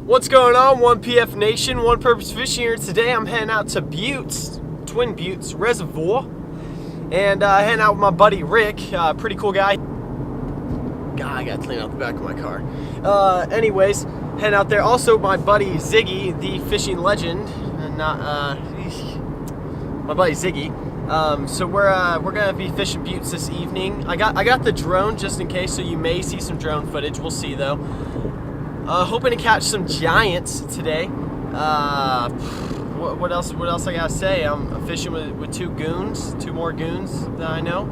What's going on, 1PF Nation, One Purpose Fishing here. Today I'm heading out to Buttes, Twin Buttes Reservoir, and heading out with my buddy Rick, pretty cool guy. God, I gotta clean out the back of my car. Anyways, heading out there. Also, my buddy Ziggy, the fishing legend, and not my buddy Ziggy. So we're gonna be fishing Buttes this evening. I got the drone just in case, so you may see some drone footage. We'll see though. Hoping to catch some giants today. What else I gotta say? I'm fishing with two more goons that I know,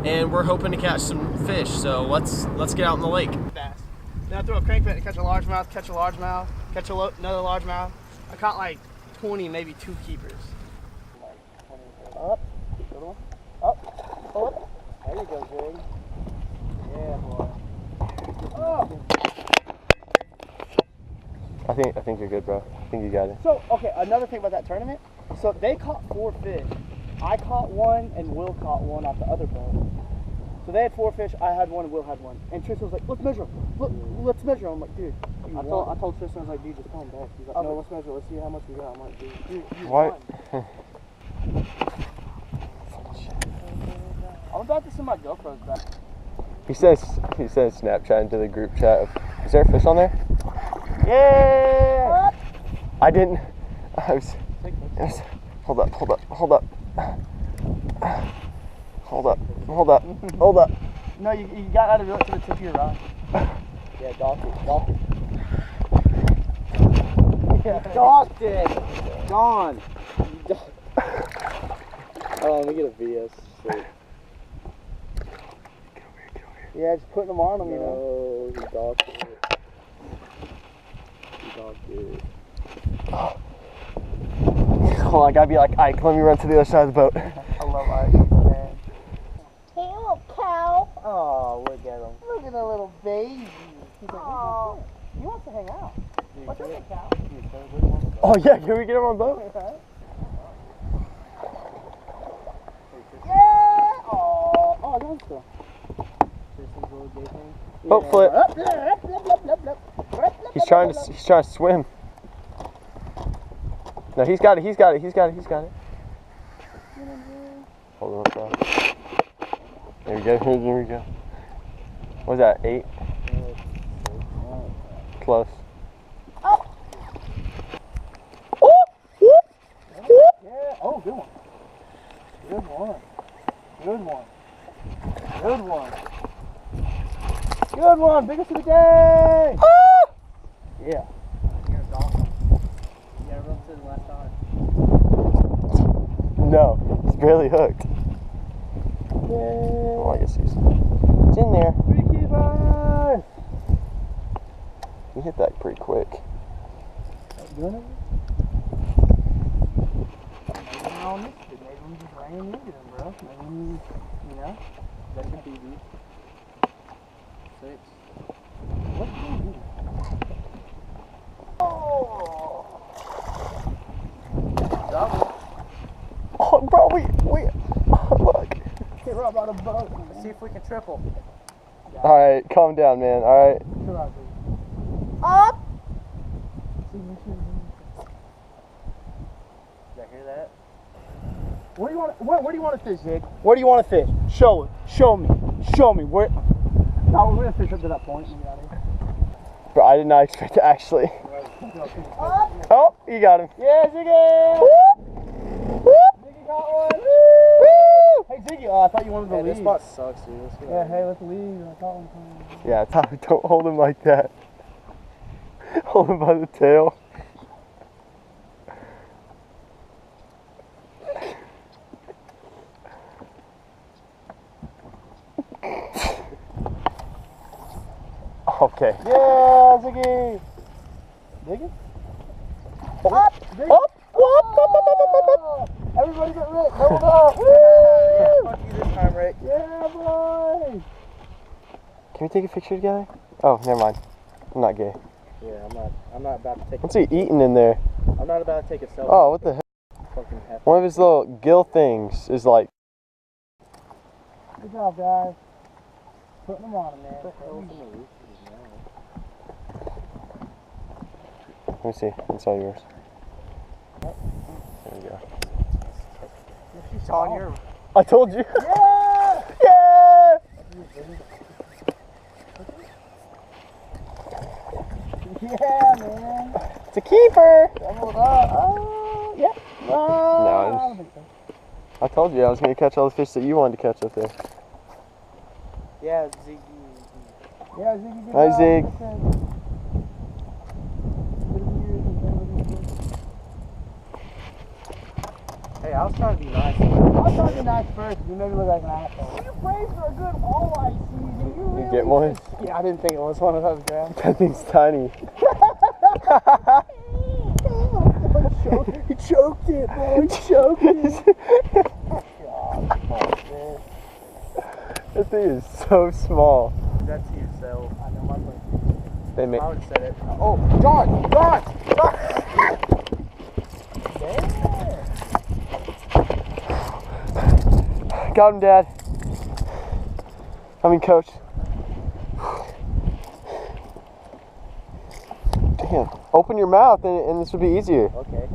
and we're hoping to catch some fish. So let's get out in the lake. Fast. Then I throw a crankbait to catch a largemouth, catch another largemouth. I caught like 20, maybe 2 keepers. Up, little one. Up. There you go, Zig. Yeah, boy. Oh. I think you're good, bro. I think you got it. So, okay, another thing about that tournament. So they caught 4 fish. I caught 1 and Will caught 1 off the other boat. So they had 4 fish, I had 1 and Will had 1. And Tristan was like, let's measure them. Let's measure them. I'm like, dude. I told Tristan, I was like, dude, just come back. He's like, no, let's measure. Let's see how much we got. I'm like, dude, you what? I'm about to send my GoPros back. He says Snapchat into the group chat of, is there a fish on there? Yeah! I was hold up. No, you got to reel it to the tip of your rod. Yeah, docked it. Yeah, docked it. Gone. Oh, let me get a VS. Sweet. Yeah, just putting them on them, you know. He docked it. Hold on, I gotta be like Ike. Let me run to the other side of the boat. I love Ike, man. Hey, little cow. Oh, look at him. Look at the little baby. He's like, oh, he wants to hang out. What's up, cow? Oh yeah, can we get him on the boat? Yeah! Oh, that's cool. Boat flip. He's trying to swim. No, he's got it. Hold on, bro. There we go. What was that, 8? Close. Oh! Yeah. Oh, good one. Good one. Biggest of the day. Yeah. No, he's barely hooked. Oh, I guess it's in there. He hit that pretty quick. Maybe we just ran into them, bro. Maybe, you know, that's a BB. 6. What do you do? Oh, bro, wait. Look. Get Rob out of the boat. Let's see if we can triple. Alright, calm down, man. Alright. Up. Did I hear that? Where do you want to fish, Zig? Where do you want to fish? Show me. Where? No, we're going to fish up to that point. Bro, I did not expect to actually. Oh, you got him. Yeah, Ziggy! Ziggy got one. Woo! Hey, Ziggy, I thought you wanted to leave. This spot sucks, dude. Let's go. Yeah, hey, let's leave. I caught one. Yeah, don't hold him like that. Hold him by the tail. Okay. Yeah, Ziggy! Ziggy? Up! Ziggy. Up! Everybody get Rick! Hold up! Woo! Yeah, fuck you this time, Rick. Yeah, boy! Can we take a picture together? Oh, never mind. I'm not gay. Yeah, I'm not about to take What's he eating in there? I'm not about to take a selfie. Oh, what the heck? One of his little gill things is like... Good job, guys. Putting them on him, man. me see. It's all yours. There we go. It's on here. I told you. Yeah! Yeah! Yeah, man. It's a keeper. Doubled up. Oh, yeah. No, I told you I was going to catch all the fish that you wanted to catch up there. Yeah, Ziggy. Yeah, Ziggy. Hi, Zig. Hey, I was trying to be nice. I was trying to be nice first. You made me look like an asshole. Your brains are a good walleye season. You get one? Yeah, I didn't think it was one of those, man. That thing's tiny. He choked it, bro. He choked it. That thing is so small. That's yourself. I know my place. They make. I would have said it. Oh, John! John! Got him, Dad. I mean, Coach. Damn. Open your mouth and this would be easier. Okay.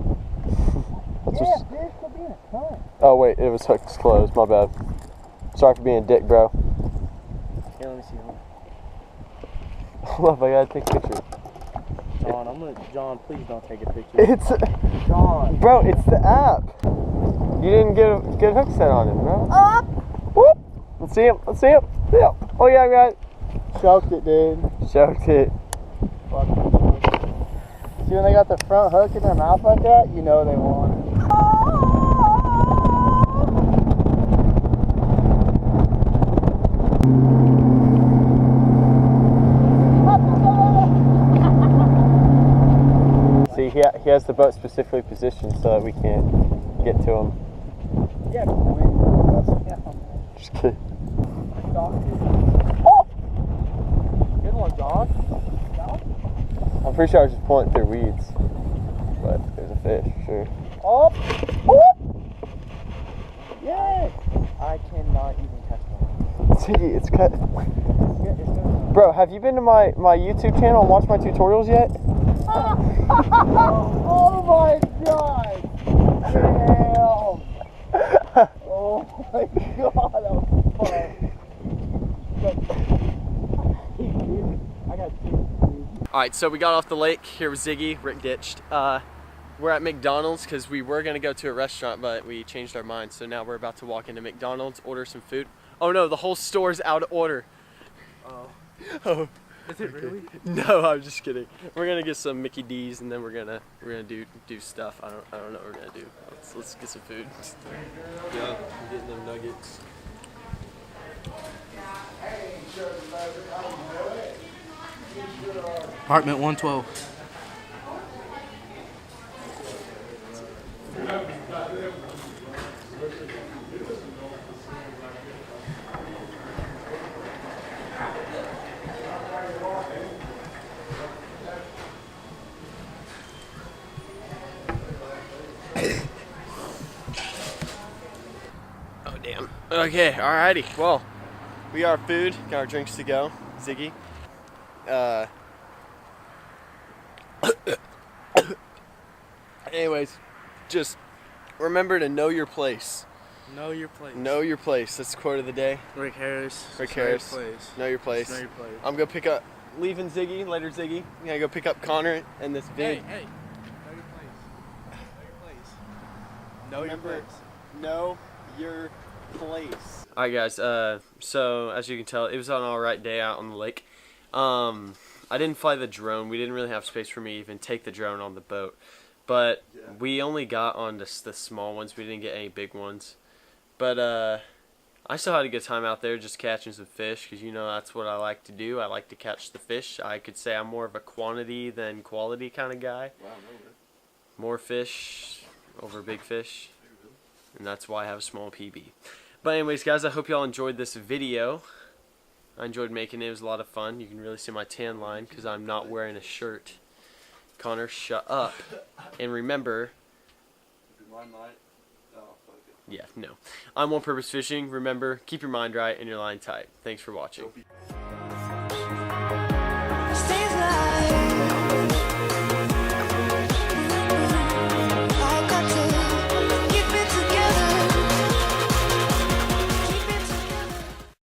That's Yeah, just... fish could be in a ton. Oh, wait. It was hooked closed. My bad. Sorry for being a dick, bro. Here, let me see him. Love, I gotta take pictures. John, please don't take a picture. It's... John. Bro, it's the app. You didn't get a hook set on it, bro. Up. Whoop. Let's see him. Let's see him. Yeah. Oh, yeah, I got it. Choked it, dude. Choked it. Fuck. See, when they got the front hook in their mouth like that, you know they want it. See, he has the boat specifically positioned so that we can get to him. Yeah, Just kidding. oh! Good one, John. I'm pretty sure I was just pulling it through weeds. But there's a fish, sure. Up! Whoop! Yes! I cannot even catch one. See, it's cut. It's good. Bro, have you been to my YouTube channel and watched my tutorials yet? Oh my god! Damn! Oh my god, that was fun. I got two. Alright, so we got off the lake. Here was Ziggy. Rick ditched. We're at McDonald's because we were going to go to a restaurant, but we changed our minds. So now we're about to walk into McDonald's, order some food. Oh no, the whole store's out of order. Oh. Is it really? No, I'm just kidding. We're gonna get some Mickey D's and then we're gonna do stuff. I don't know what we're gonna do. Let's get some food. Yeah, I'm getting them nuggets. Apartment 112. Oh damn. Okay, alrighty. Well, we got our food, got our drinks to go. Ziggy. Anyways, just remember to know your place. Know your place. Know your place. That's the quote of the day. Rick Harris. Rick Harris. Place. Know your place. Know your place. I'm gonna pick up, leaving Ziggy, later Ziggy. I'm gonna go pick up Connor and this big. Hey. Know your place. Know your place. Know your place. Alright guys, so as you can tell, it was an alright day out on the lake. I didn't fly the drone. We didn't really have space for me to even take the drone on the boat. But we only got on the small ones. We didn't get any big ones. But I still had a good time out there just catching some fish because, you know, that's what I like to do. I like to catch the fish. I could say I'm more of a quantity than quality kind of guy. Wow, no way. More fish over big fish. And that's why I have a small PB. But anyways, guys, I hope y'all enjoyed this video. I enjoyed making it. It was a lot of fun. You can really see my tan line because I'm not wearing a shirt. Connor, shut up. And remember... Yeah, no. I'm One Purpose Fishing. Remember, keep your mind right and your line tight. Thanks for watching.